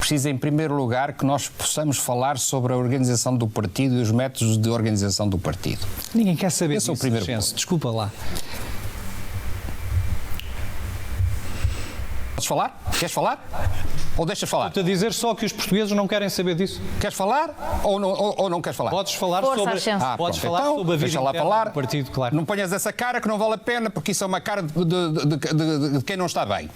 precisa, em primeiro lugar, que nós possamos falar sobre a organização do partido e os métodos de organização do partido. Ninguém quer saber Esse disso, é o primeiro Ascenso. Desculpa lá. Podes falar? Queres falar? Ou deixas falar? Estou a dizer só que os portugueses não querem saber disso. Queres falar ou não queres falar? Podes falar Força, sobre, Ascenso. podes Pronto, falar então, sobre a vida deixa lá interna falar. do partido, claro. Não ponhas essa cara que não vale a pena, porque isso é uma cara de quem não está bem.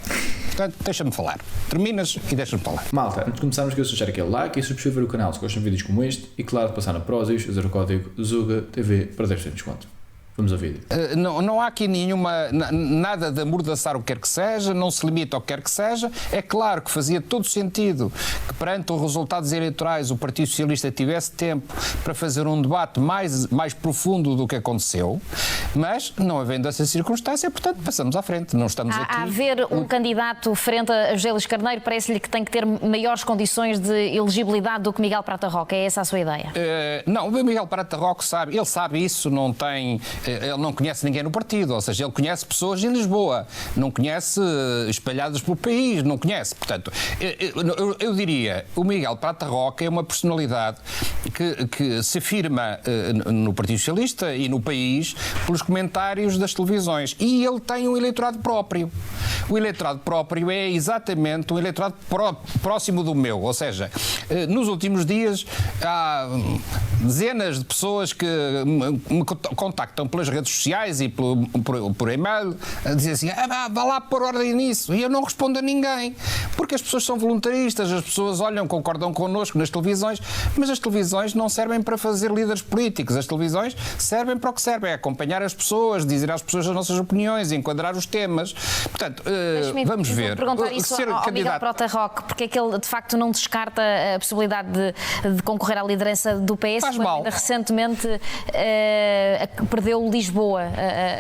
Portanto, deixa-me falar. Terminas e deixa-me falar. Malta, antes de começarmos, quero deixar aquele like e subscrever o canal se gostam de vídeos como este e, claro, de passar na Prozis, usar o código ZUGATV para 10% de desconto. Vamos ao vídeo. Não há aqui nada de amordaçar o que quer que seja, não se limita ao que quer que seja. É claro que fazia todo sentido que, perante os resultados eleitorais, o Partido Socialista tivesse tempo para fazer um debate mais profundo do que aconteceu, mas não havendo essa circunstância, portanto, passamos à frente. Não estamos aqui... A haver um candidato frente a José Luís Carneiro, parece-lhe que tem que ter maiores condições de elegibilidade do que Miguel Prata Roca. É essa a sua ideia? Não, o Miguel Prata Roca sabe, ele sabe isso, ele não conhece ninguém no partido, ou seja, ele conhece pessoas em Lisboa, não conhece espalhadas pelo país, não conhece. Portanto, eu diria, o Miguel Prata Roca é uma personalidade que se afirma no Partido Socialista e no país pelos comentários das televisões. E ele tem um eleitorado próprio. O eleitorado próprio é exatamente um eleitorado próximo do meu, ou seja, nos últimos dias há dezenas de pessoas que me contactam pelas redes sociais e por e-mail, a dizer assim, vá lá pôr ordem nisso. E eu não respondo a ninguém, porque as pessoas são voluntaristas, as pessoas olham, concordam connosco nas televisões, mas as televisões não servem para fazer líderes políticos, as televisões servem para o que servem, é acompanhar as pessoas, dizer às pessoas as nossas opiniões, enquadrar os temas. Portanto, vamos ver. Perguntar isso ao Miguel Prata Roca, porque é que ele de facto não descarta a possibilidade de concorrer à liderança do PS, Faz quando mal. ainda recentemente perdeu Lisboa,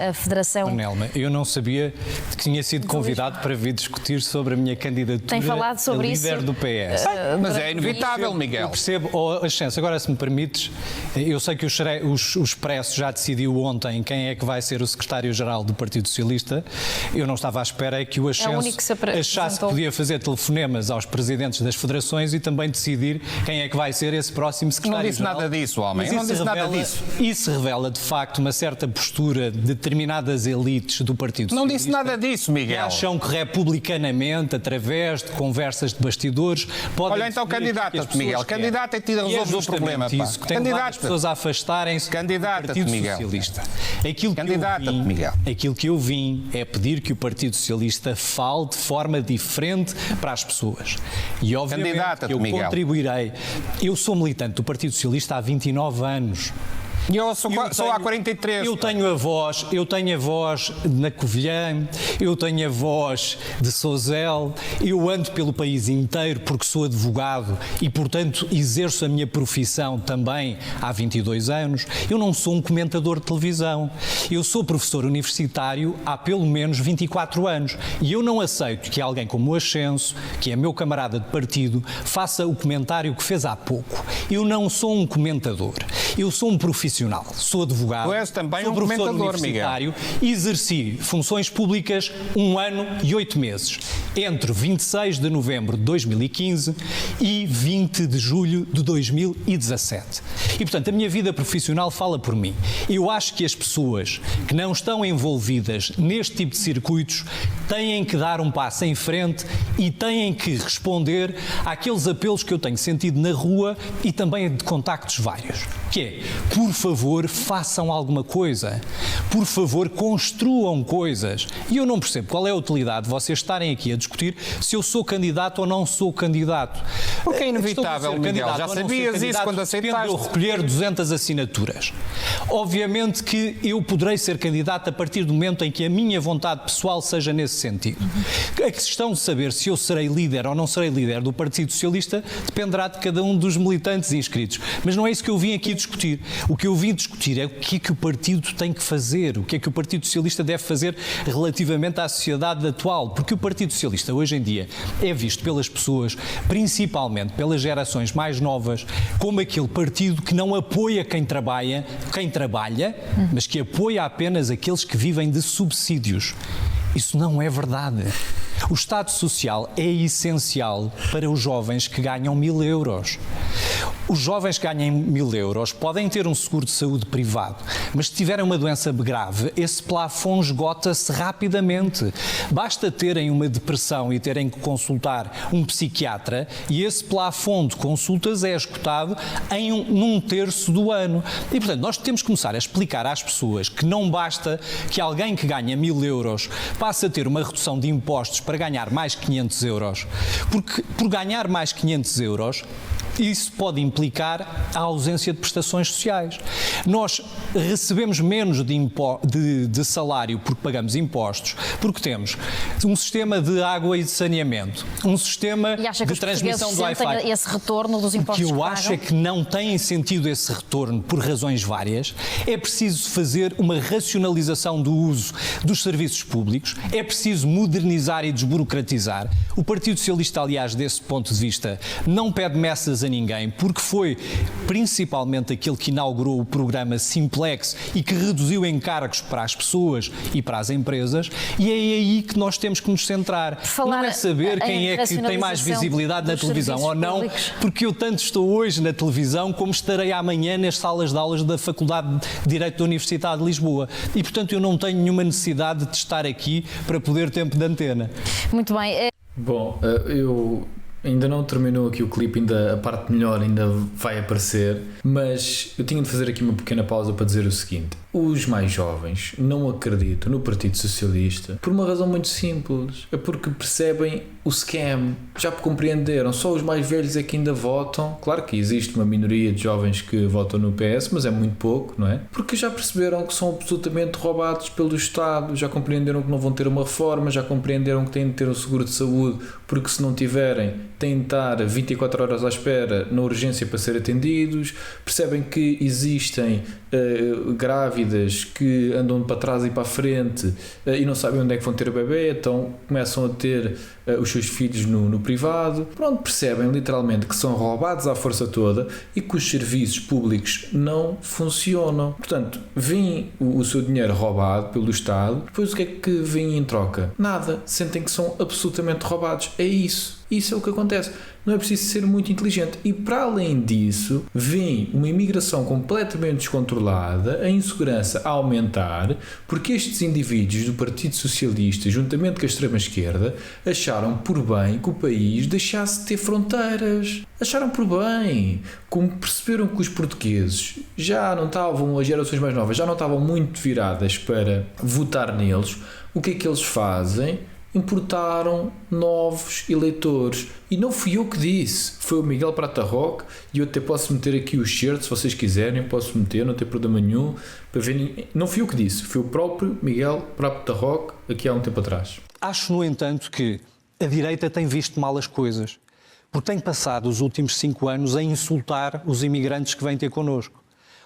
a Federação. Nelma, eu não sabia que tinha sido convidado para vir discutir sobre a minha candidatura Tem falado sobre a líder isso, do PS. Mas é inevitável, Miguel. Eu percebo, Ascenso, agora se me permites, eu sei que o Expresso já decidiu ontem quem é que vai ser o secretário-geral do Partido Socialista. Eu não estava à espera que o Ascenso achasse que podia fazer telefonemas aos presidentes das federações e também decidir quem é que vai ser esse próximo secretário-geral. Não disse nada disso, homem. Não disse nada disso. Isso revela, de facto, uma certa postura de determinadas elites do Partido Socialista. Não disse nada disso, Miguel. Que acham que republicanamente, através de conversas de bastidores, podem... Olha, então candidata-te, Miguel. Candidata-te e resolve o problema. Isso que tem levado as pessoas a afastarem-se do Partido Socialista. Aquilo que eu vim é pedir que o Partido Socialista fale de forma diferente para as pessoas. E obviamente eu contribuirei. Eu sou militante do Partido Socialista há 29 anos. E eu sou há 43. Eu tenho a voz na Covilhã, eu tenho a voz de Sozel, eu ando pelo país inteiro porque sou advogado e, portanto, exerço a minha profissão também há 22 anos. Eu não sou um comentador de televisão. Eu sou professor universitário há pelo menos 24 anos e eu não aceito que alguém como o Ascenso, que é meu camarada de partido, faça o comentário que fez há pouco. Eu não sou um comentador. Eu sou um profissional. Sou advogado, tu és também sou um professor comentador, universitário, exerci funções públicas 1 ano e 8 meses, entre 26 de novembro de 2015 e 20 de julho de 2017. E, portanto, a minha vida profissional fala por mim. Eu acho que as pessoas que não estão envolvidas neste tipo de circuitos têm que dar um passo em frente e têm que responder àqueles apelos que eu tenho sentido na rua e também de contactos vários. Que é, por favor, façam alguma coisa. Por favor, construam coisas. E eu não percebo qual é a utilidade de vocês estarem aqui a discutir se eu sou candidato ou não sou candidato. Porque é inevitável, Miguel. Já sabias isso quando aceitaste. Eu recolher 200 assinaturas. Obviamente que eu poderei ser candidato a partir do momento em que a minha vontade pessoal seja nesse sentido. A questão de saber se eu serei líder ou não serei líder do Partido Socialista dependerá de cada um dos militantes inscritos. Mas não é isso que eu vim aqui discutir. O que eu vim discutir é o que é que o partido tem que fazer, o que é que o Partido Socialista deve fazer relativamente à sociedade atual, porque o Partido Socialista hoje em dia é visto pelas pessoas, principalmente pelas gerações mais novas, como aquele partido que não apoia quem trabalha, mas que apoia apenas aqueles que vivem de subsídios. Isso não é verdade. O Estado Social é essencial para os jovens que ganham 1.000 euros. Os jovens que ganham 1.000 euros podem ter um seguro de saúde privado, mas se tiverem uma doença grave, esse plafond esgota-se rapidamente. Basta terem uma depressão e terem que consultar um psiquiatra e esse plafond de consultas é esgotado num terço do ano. E, portanto, nós temos que começar a explicar às pessoas que não basta que alguém que ganha 1.000 euros passe a ter uma redução de impostos para ganhar mais 500 euros, porque por ganhar mais 500 euros, isso pode implicar a ausência de prestações sociais. Nós recebemos menos de salário porque pagamos impostos, porque temos um sistema de água e de saneamento, um sistema de transmissão do Wi-Fi. Esse retorno dos impostos O que eu acho é que não tem sentido esse retorno por razões várias. É preciso fazer uma racionalização do uso dos serviços públicos, é preciso modernizar e desburocratizar. O Partido Socialista, aliás, desse ponto de vista, não pede messas a ninguém, porque foi principalmente aquele que inaugurou o programa Simplex e que reduziu encargos para as pessoas e para as empresas, e é aí que nós temos que nos centrar. Não é saber quem é que tem mais visibilidade na televisão ou não, porque eu tanto estou hoje na televisão como estarei amanhã nas salas de aulas da Faculdade de Direito da Universidade de Lisboa. E, portanto, eu não tenho nenhuma necessidade de estar aqui para poder tempo de antena. Muito bem. Bom, eu... Ainda não terminou aqui o clipe, ainda a parte melhor ainda vai aparecer, mas eu tinha de fazer aqui uma pequena pausa para dizer o seguinte: os mais jovens não acreditam no Partido Socialista por uma razão muito simples, é porque percebem o scam, já compreenderam, só os mais velhos é que ainda votam. Claro que existe uma minoria de jovens que votam no PS, mas é muito pouco, não é? Porque já perceberam que são absolutamente roubados pelo Estado, já compreenderam que não vão ter uma reforma, já compreenderam que têm de ter um seguro de saúde, porque se não tiverem têm de estar 24 horas à espera na urgência para ser atendidos, percebem que existem grávidas que andam para trás e para a frente e não sabem onde é que vão ter o bebê, então começam a ter os seus filhos no privado. Pronto, percebem literalmente que são roubados à força toda e que os serviços públicos não funcionam. Portanto, vem o seu dinheiro roubado pelo Estado, depois o que é que vem em troca? Nada. Sentem que são absolutamente roubados. É isso. Isso é o que acontece. Não é preciso ser muito inteligente. E para além disso, vem uma imigração completamente descontrolada, a insegurança a aumentar, porque estes indivíduos do Partido Socialista, juntamente com a extrema-esquerda, acharam por bem que o país deixasse de ter fronteiras. Acharam por bem. Como perceberam que os portugueses já não estavam, as gerações mais novas, já não estavam muito viradas para votar neles, o que é que eles fazem? Importaram novos eleitores. E não fui eu que disse, foi o Miguel Prata Roque, e eu até posso meter aqui o shirt, se vocês quiserem, posso meter, não tem problema nenhum, para verem. Não fui eu que disse, foi o próprio Miguel Prata Roque, aqui há um tempo atrás. Acho, no entanto, que a direita tem visto mal as coisas, porque tem passado os últimos 5 anos a insultar os imigrantes que vêm ter connosco.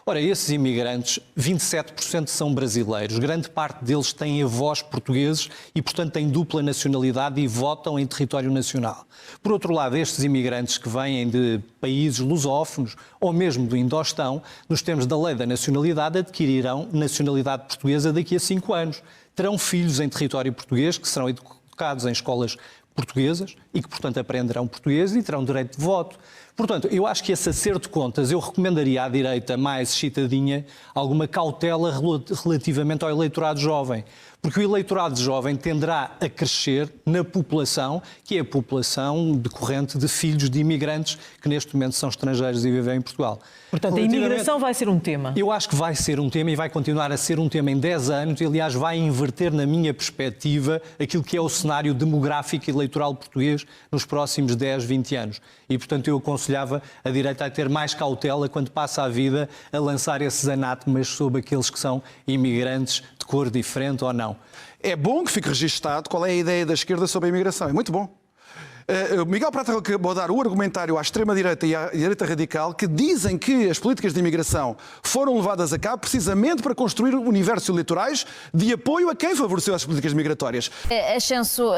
Ora, esses imigrantes, 27% são brasileiros, grande parte deles têm avós portugueses e, portanto, têm dupla nacionalidade e votam em território nacional. Por outro lado, estes imigrantes que vêm de países lusófonos ou mesmo do Indostão, nos termos da lei da nacionalidade, adquirirão nacionalidade portuguesa daqui a 5 anos. Terão filhos em território português que serão educados em escolas portuguesas e que, portanto, aprenderão português e terão direito de voto. Portanto, eu acho que esse acerto de contas, eu recomendaria à direita mais excitadinha alguma cautela relativamente ao eleitorado jovem, porque o eleitorado jovem tenderá a crescer na população, que é a população decorrente de filhos de imigrantes que neste momento são estrangeiros e vivem em Portugal. Portanto, a imigração vai ser um tema? Eu acho que vai ser um tema e vai continuar a ser um tema em 10 anos e, aliás, vai inverter, na minha perspectiva, aquilo que é o cenário demográfico e eleitoral português nos próximos 10, 20 anos. E, portanto, eu aconselhava a direita a ter mais cautela quando passa a vida a lançar esses anátemas sobre aqueles que são imigrantes de cor diferente ou não. É bom que fique registado qual é a ideia da esquerda sobre a imigração. É muito bom. Miguel Prata Roca acabou de dar o argumentário à extrema-direita e à direita radical que dizem que as políticas de imigração foram levadas a cabo precisamente para construir universos eleitorais de apoio a quem favoreceu as políticas migratórias. Ascenso,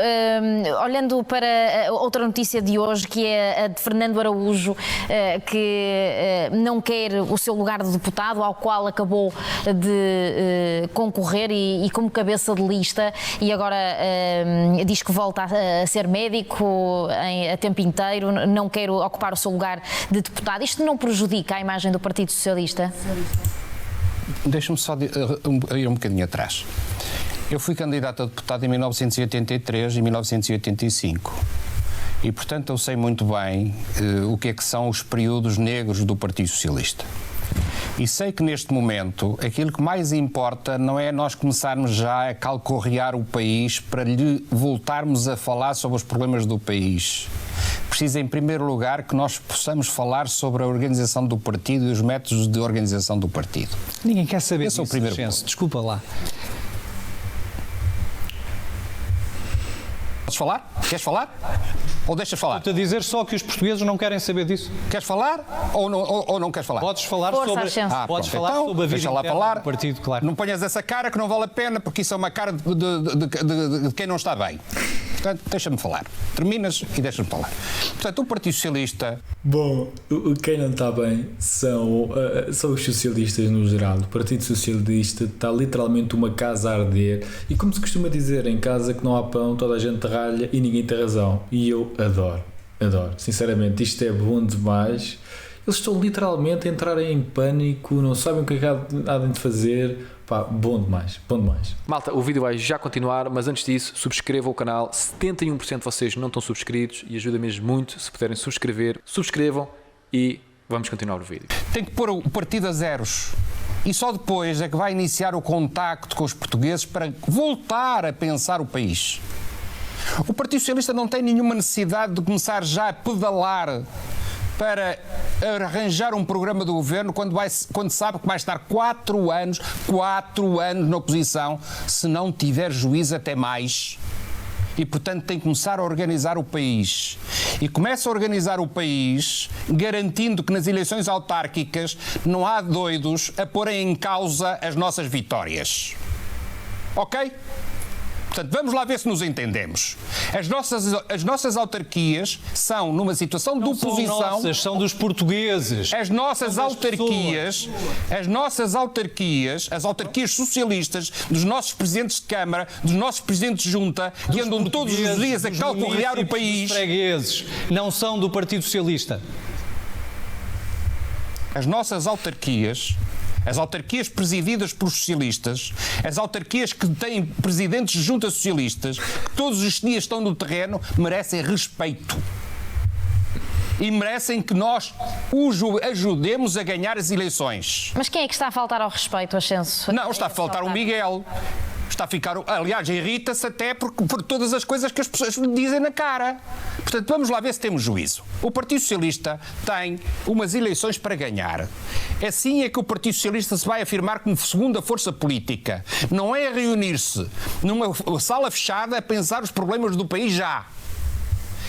olhando para outra notícia de hoje, que é a de Fernando Araújo, que não quer o seu lugar de deputado, ao qual acabou de concorrer e como cabeça de lista, e agora diz que volta a ser médico a tempo inteiro, não quer ocupar o seu lugar de deputado. Isto não prejudica a imagem do Partido Socialista? Deixa-me só ir um bocadinho atrás. Eu fui candidato a deputado em 1983 e 1985. E, portanto, eu sei muito bem o que são os períodos negros do Partido Socialista. E sei que neste momento aquilo que mais importa não é nós começarmos já a calcorrear o país para lhe voltarmos a falar sobre os problemas do país. Precisa, em primeiro lugar, que nós possamos falar sobre a organização do partido e os métodos de organização do partido. Ninguém quer saber Esse disso, é o primeiro Ascenso. Desculpa lá. Podes falar? Queres falar? Ou deixas falar? Estou a dizer só que os portugueses não querem saber disso. Queres falar ou não queres falar? Podes falar Força, sobre, Ascenso. podes pronto. falar Então, sobre a vida deixa lá interna falar. do partido, claro. Não ponhas essa cara que não vale a pena, porque isso é uma cara de quem não está bem. Portanto, deixa-me falar. Terminas e deixa-me falar. Portanto, o Partido Socialista... Bom, quem não está bem são os socialistas no geral. O Partido Socialista está literalmente uma casa a arder. E como se costuma dizer, em casa que não há pão, toda a gente ralha e ninguém tem razão. E eu adoro. Sinceramente, isto é bom demais. Eles estão literalmente a entrar em pânico, não sabem o que há de fazer. Pá, bom demais. Malta, o vídeo vai já continuar, mas antes disso, subscrevam o canal. 71% de vocês não estão subscritos e ajuda mesmo muito. Se puderem subscrevam e vamos continuar o vídeo. Tem que pôr o partido a zeros. E só depois é que vai iniciar o contacto com os portugueses para voltar a pensar o país. O Partido Socialista não tem nenhuma necessidade de começar já a pedalar para arranjar um programa do governo quando sabe que vai estar 4 anos na oposição, se não tiver juízo até mais. E, portanto, tem que começar a organizar o país. E começa a organizar o país garantindo que nas eleições autárquicas não há doidos a porem em causa as nossas vitórias. Ok? Portanto, vamos lá ver se nos entendemos. As nossas autarquias são numa situação de oposição... São nossas, são dos portugueses. As nossas autarquias, as autarquias socialistas, dos nossos presidentes de Câmara, dos nossos presidentes de Junta, que andam todos os dias a calcorrear o país... Os fregueses não são do Partido Socialista. As nossas autarquias... As autarquias presididas por socialistas, as autarquias que têm presidentes de juntas socialistas, que todos os dias estão no terreno, merecem respeito. E merecem que nós os ajudemos a ganhar as eleições. Mas quem é que está a faltar ao respeito, Ascenso? Não, está a faltar o Miguel. Está a ficar... Aliás, irrita-se até por todas as coisas que as pessoas lhe dizem na cara. Portanto, vamos lá ver se temos juízo. O Partido Socialista tem umas eleições para ganhar. Assim é que o Partido Socialista se vai afirmar como segunda força política. Não é reunir-se numa sala fechada a pensar os problemas do país já.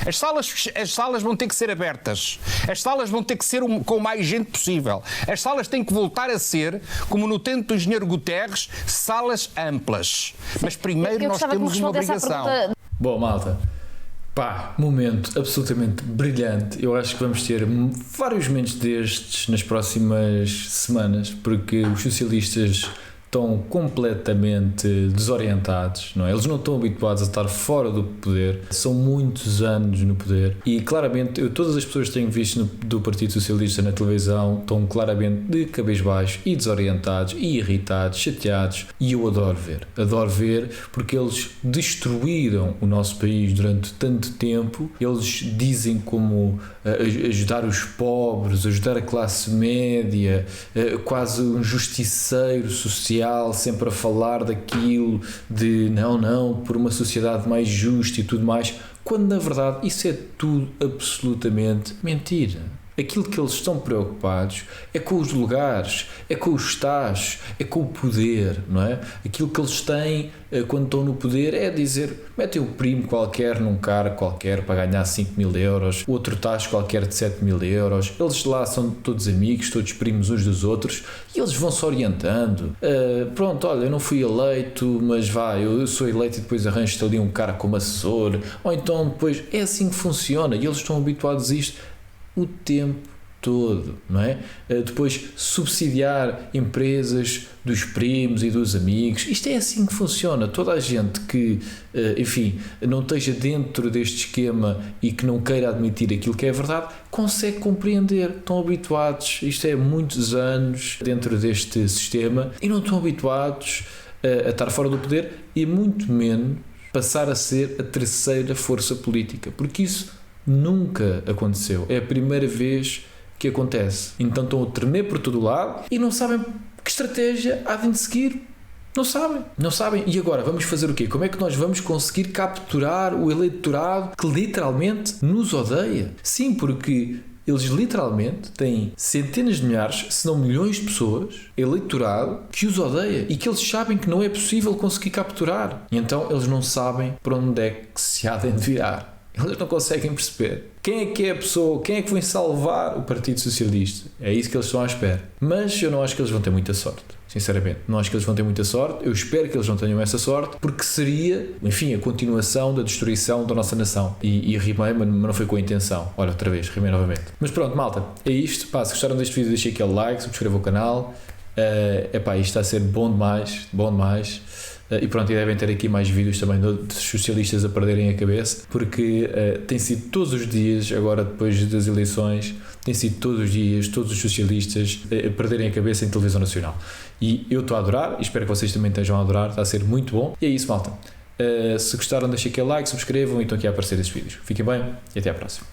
As salas vão ter que ser abertas. As salas vão ter que ser com mais gente possível. As salas têm que voltar a ser, como no tempo do engenheiro Guterres, salas amplas. Mas primeiro nós temos uma obrigação. Bom, malta, momento absolutamente brilhante. Eu acho que vamos ter vários momentos destes nas próximas semanas, porque os socialistas estão completamente desorientados, não é? Eles não estão habituados a estar fora do poder, são muitos anos no poder e claramente todas as pessoas que tenho visto do Partido Socialista na televisão estão claramente de cabisbaixo e desorientados e irritados, chateados, e eu adoro ver porque eles destruíram o nosso país durante tanto tempo. Eles dizem como ajudar os pobres, ajudar a classe média, quase um justiceiro social, sempre a falar daquilo de não, por uma sociedade mais justa e tudo mais, quando na verdade isso é tudo absolutamente mentira. Aquilo que eles estão preocupados é com os lugares, é com os estágios, é com o poder, não é? Aquilo que eles têm quando estão no poder é dizer, metem o primo qualquer num cargo qualquer para ganhar 5 mil euros, outro taxa qualquer de 7 mil euros, eles lá são todos amigos, todos primos uns dos outros, e eles vão-se orientando. Pronto, olha, eu não fui eleito, mas eu sou eleito e depois arranjo-te ali um cara como assessor, ou então depois, é assim que funciona, e eles estão habituados a isto o tempo todo, não é? Depois subsidiar empresas dos primos e dos amigos, isto é assim que funciona. Toda a gente que, enfim, não esteja dentro deste esquema e que não queira admitir aquilo que é verdade, consegue compreender. Estão habituados, isto é muitos anos dentro deste sistema e não estão habituados a estar fora do poder e muito menos passar a ser a terceira força política, porque isso nunca aconteceu. É a primeira vez que acontece. Então estão a tremer por todo lado e não sabem que estratégia há de seguir. Não sabem. E agora, vamos fazer o quê? Como é que nós vamos conseguir capturar o eleitorado que literalmente nos odeia? Sim, porque eles literalmente têm centenas de milhares, se não milhões de pessoas, eleitorado, que os odeia e que eles sabem que não é possível conseguir capturar. E então eles não sabem para onde é que se há de virar. Eles não conseguem perceber. Quem é a pessoa? Quem é que vai salvar o Partido Socialista? É isso que eles estão à espera. Mas eu não acho que eles vão ter muita sorte. Sinceramente, não acho que eles vão ter muita sorte. Eu espero que eles não tenham essa sorte, porque seria, enfim, a continuação da destruição da nossa nação. E rimei, mas não foi com a intenção. Olha, outra vez, rimei novamente. Mas pronto, malta, é isto. Pá, se gostaram deste vídeo, deixem aquele like, subscrevam o canal. Isto está a ser bom demais. E pronto, e devem ter aqui mais vídeos também de socialistas a perderem a cabeça, porque tem sido todos os dias, agora depois das eleições, tem sido todos os dias, todos os socialistas a perderem a cabeça em televisão nacional. E eu estou a adorar, e espero que vocês também estejam a adorar, está a ser muito bom. E é isso, malta. Se gostaram, deixem aquele like, subscrevam e estão aqui a aparecer estes vídeos. Fiquem bem e até à próxima.